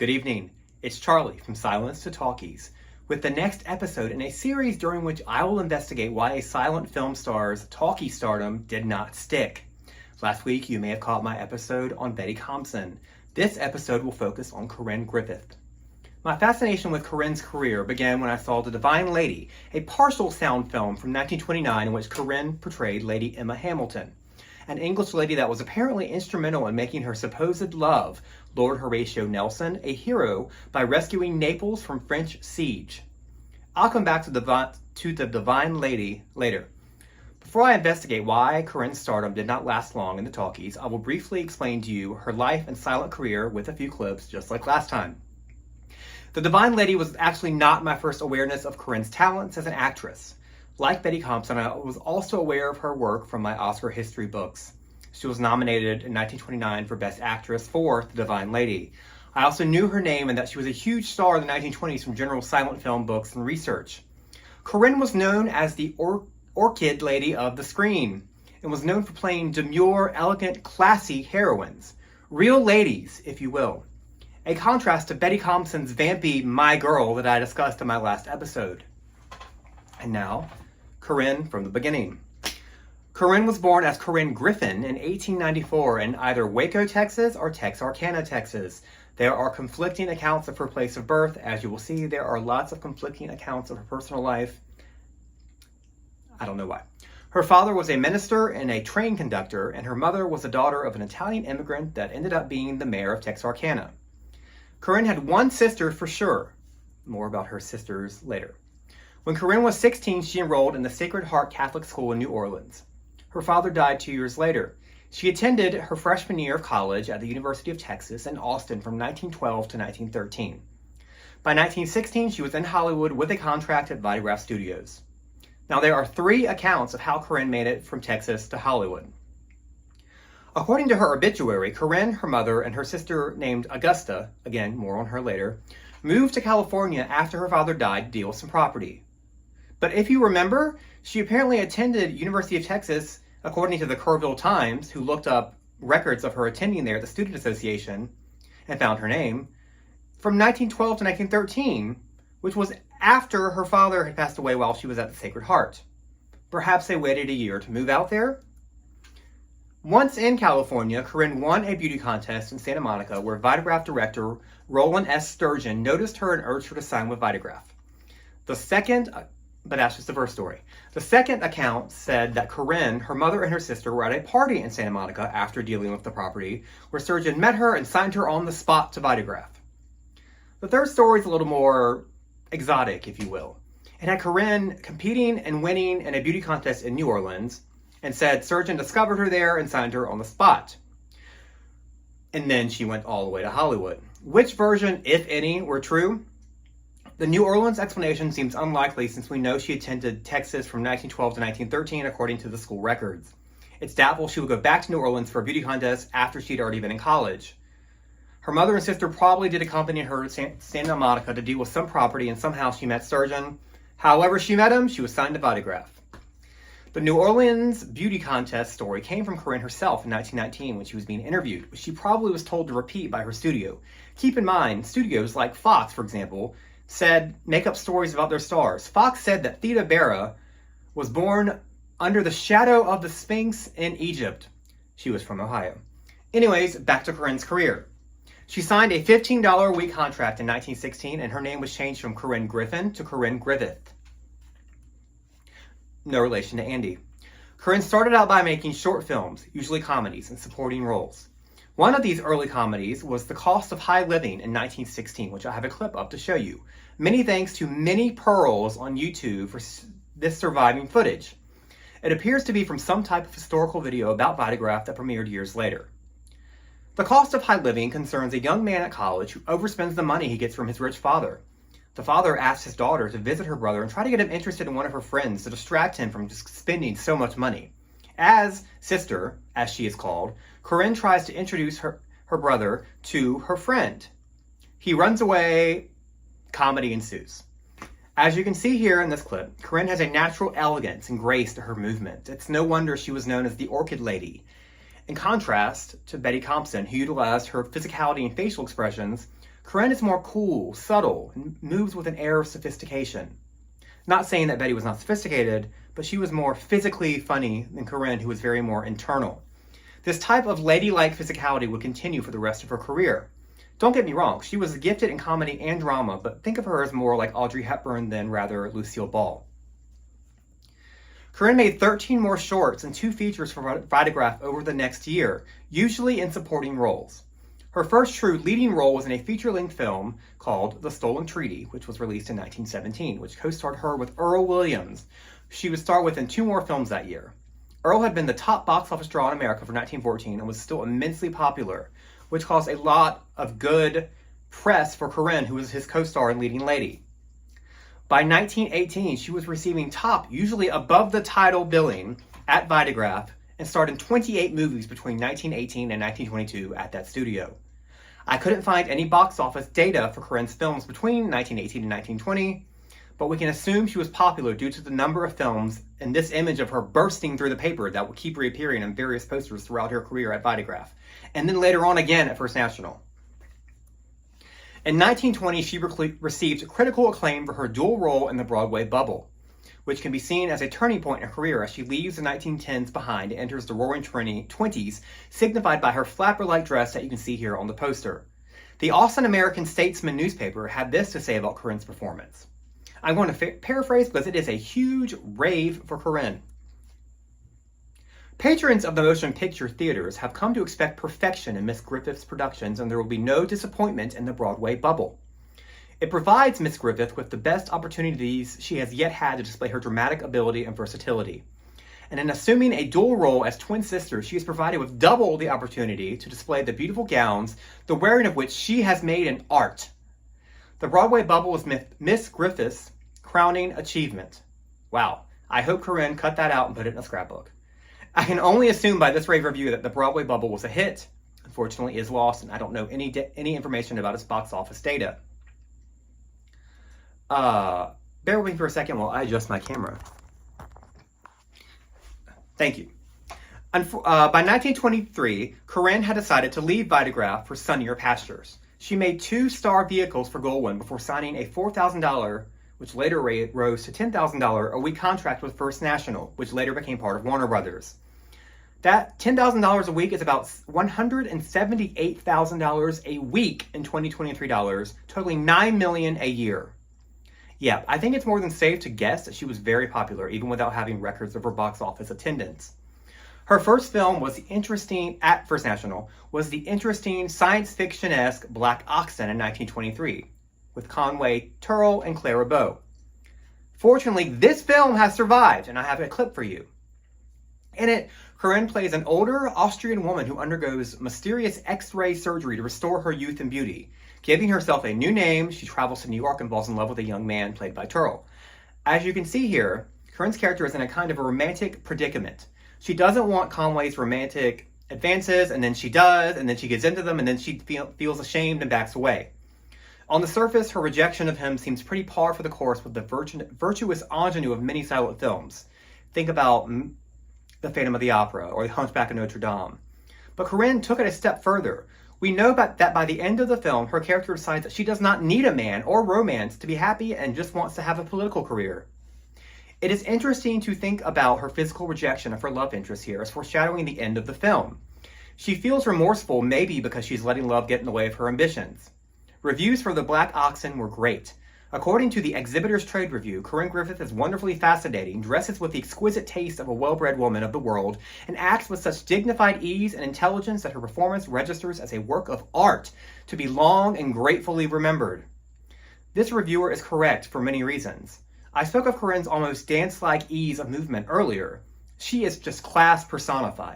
Good evening. It's Charlie from Silence to Talkies, with the next episode in a series during which I will investigate why a silent film star's Talkie Stardom did not stick. Last week, you may have caught my episode on Betty Compson. This episode will focus on Corinne Griffith. My fascination with Corinne's career began when I saw The Divine Lady, a partial sound film from 1929 in which Corinne portrayed Lady Emma Hamilton, an English lady that was apparently instrumental in making her supposed love, Lord Horatio Nelson, a hero by rescuing Naples from French siege. I'll come back to the Divine Lady later. Before I investigate why Corinne's stardom did not last long in the talkies, I will briefly explain to you her life and silent career with a few clips, just like last time. The Divine Lady was actually not my first awareness of Corinne's talents as an actress. Like Betty Compson, I was also aware of her work from my Oscar history books. She was nominated in 1929 for Best Actress for The Divine Lady. I also knew her name and that she was a huge star in the 1920s from general silent film books and research. Corinne was known as the orchid lady of the screen and was known for playing demure, elegant, classy heroines. Real ladies, if you will. A contrast to Betty Compson's vampy My Girl that I discussed in my last episode. And now, Corinne from the beginning. Corinne was born as Corinne Griffith in 1894 in either Waco, Texas or Texarkana, Texas. There are conflicting accounts of her place of birth. As you will see, there are lots of conflicting accounts of her personal life. I don't know why. Her father was a minister and a train conductor, and her mother was the daughter of an Italian immigrant that ended up being the mayor of Texarkana. Corinne had one sister for sure. More about her sisters later. When Corinne was 16, she enrolled in the Sacred Heart Catholic School in New Orleans. Her father died 2 years later. She attended her freshman year of college at the University of Texas in Austin from 1912 to 1913. By 1916, she was in Hollywood with a contract at Vitagraph Studios. Now, there are three accounts of how Corinne made it from Texas to Hollywood. According to her obituary, Corinne, her mother, and her sister named Augusta, again, more on her later, moved to California after her father died to deal with some property. But if you remember, she apparently attended University of Texas, according to the Kerrville Times, who looked up records of her attending there at the Student Association and found her name, from 1912 to 1913, which was after her father had passed away while she was at the Sacred Heart. Perhaps they waited a year to move out there? Once in California, Corinne won a beauty contest in Santa Monica where Vitagraph director Roland S. Sturgeon noticed her and urged her to sign with Vitagraph. But that's just the first story. The second account said that Corinne, her mother, and her sister were at a party in Santa Monica after dealing with the property, where Sturgeon met her and signed her on the spot to Vitagraph. The third story is a little more exotic, if you will. It had Corinne competing and winning in a beauty contest in New Orleans, and said Sturgeon discovered her there and signed her on the spot. And then she went all the way to Hollywood. Which version, if any, were true? The New Orleans explanation seems unlikely since we know she attended Texas from 1912 to 1913 according to the school records. It's doubtful she would go back to New Orleans for a beauty contest after she'd already been in college. Her mother and sister probably did accompany her to Santa Monica to deal with some property, and somehow she met Sturgeon. However she met him, she was signed to Vitagraph. The New Orleans beauty contest story came from Corinne herself in 1919 when she was being interviewed, which she probably was told to repeat by her studio. Keep in mind, studios like Fox, for example, make up stories about their stars. Fox said that Theda Bara was born under the shadow of the Sphinx in Egypt. She was from Ohio. Anyways, back to Corinne's career. She signed a $15 a week contract in 1916, and her name was changed from Corinne Griffith to Corinne Griffith. No relation to Andy. Corinne started out by making short films, usually comedies, and supporting roles. One of these early comedies was The Cost of High Living in 1916, which I have a clip up to show you. Many thanks to Many Pearls on YouTube for this surviving footage. It appears to be from some type of historical video about Vitagraph that premiered years later. The Cost of High Living concerns a young man at college who overspends the money he gets from his rich father. The father asks his daughter to visit her brother and try to get him interested in one of her friends to distract him from just spending so much money. As sister, as she is called, Corinne tries to introduce her brother to her friend. He runs away, comedy ensues. As you can see here in this clip, Corinne has a natural elegance and grace to her movement. It's no wonder she was known as the Orchid Lady. In contrast to Betty Compson, who utilized her physicality and facial expressions, Corinne is more cool, subtle, and moves with an air of sophistication. Not saying that Betty was not sophisticated, but she was more physically funny than Corinne, who was very more internal. This type of ladylike physicality would continue for the rest of her career. Don't get me wrong, she was gifted in comedy and drama, but think of her as more like Audrey Hepburn than rather Lucille Ball. Corinne made 13 more shorts and 2 features for Vitagraph over the next year, usually in supporting roles. Her first true leading role was in a feature-length film called The Stolen Treaty, which was released in 1917, which co-starred her with Earl Williams. She would star within 2 more films that year. Earl had been the top box office draw in America for 1914 and was still immensely popular, which caused a lot of good press for Corinne, who was his co-star and leading lady. By 1918, she was receiving top, usually above the title billing, at Vitagraph, and starred in 28 movies between 1918 and 1922 at that studio. I couldn't find any box office data for Corinne's films between 1918 and 1920, but we can assume she was popular due to the number of films and this image of her bursting through the paper that would keep reappearing in various posters throughout her career at Vitagraph, and then later on again at First National. In 1920, she received critical acclaim for her dual role in the Broadway bubble, which can be seen as a turning point in her career as she leaves the 1910s behind and enters the roaring 20s, signified by her flapper-like dress that you can see here on the poster. The Austin American-Statesman newspaper had this to say about Corinne's performance. I'm going to paraphrase because it is a huge rave for Corinne. Patrons of the motion picture theaters have come to expect perfection in Miss Griffith's productions, and there will be no disappointment in the Broadway bubble. It provides Miss Griffith with the best opportunities she has yet had to display her dramatic ability and versatility. And in assuming a dual role as twin sisters, she is provided with double the opportunity to display the beautiful gowns, the wearing of which she has made an art. The Broadway bubble was Miss Griffith's crowning achievement. Wow, I hope Corinne cut that out and put it in a scrapbook. I can only assume by this rave review that the Broadway bubble was a hit. Unfortunately, it is lost, and I don't know any information about its box office data. Bear with me for a second while I adjust my camera. Thank you. By 1923, Corinne had decided to leave Vitagraph for sunnier pastures. She made 2 star vehicles for Goldwyn before signing a $4,000, which later rose to $10,000 a week contract with First National, which later became part of Warner Brothers. That $10,000 a week is about $178,000 a week in 2023 dollars, totaling $9 million a year. Yeah, I think it's more than safe to guess that she was very popular, even without having records of her box office attendance. Her first film was at First National, was the interesting science fiction-esque Black Oxen in 1923, with Conway Turrell and Clara Bow. Fortunately, this film has survived, and I have a clip for you. In it, Corinne plays an older Austrian woman who undergoes mysterious X-ray surgery to restore her youth and beauty. Giving herself a new name, she travels to New York and falls in love with a young man played by Turrell. As you can see here, Corinne's character is in a kind of a romantic predicament. She doesn't want Conway's romantic advances, and then she does, and then she gets into them, and then she feels ashamed and backs away. On the surface, her rejection of him seems pretty par for the course with the virtuous ingenue of many silent films. Think about The Phantom of the Opera or The Hunchback of Notre Dame. But Corinne took it a step further. We know that by the end of the film, her character decides that she does not need a man or romance to be happy and just wants to have a political career. It is interesting to think about her physical rejection of her love interest here as foreshadowing the end of the film. She feels remorseful maybe because she's letting love get in the way of her ambitions. Reviews for The Black Oxen were great. According to the Exhibitor's Trade Review, Corinne Griffith is wonderfully fascinating, dresses with the exquisite taste of a well-bred woman of the world, and acts with such dignified ease and intelligence that her performance registers as a work of art to be long and gratefully remembered. This reviewer is correct for many reasons. I spoke of Corinne's almost dance-like ease of movement earlier. She is just class personified.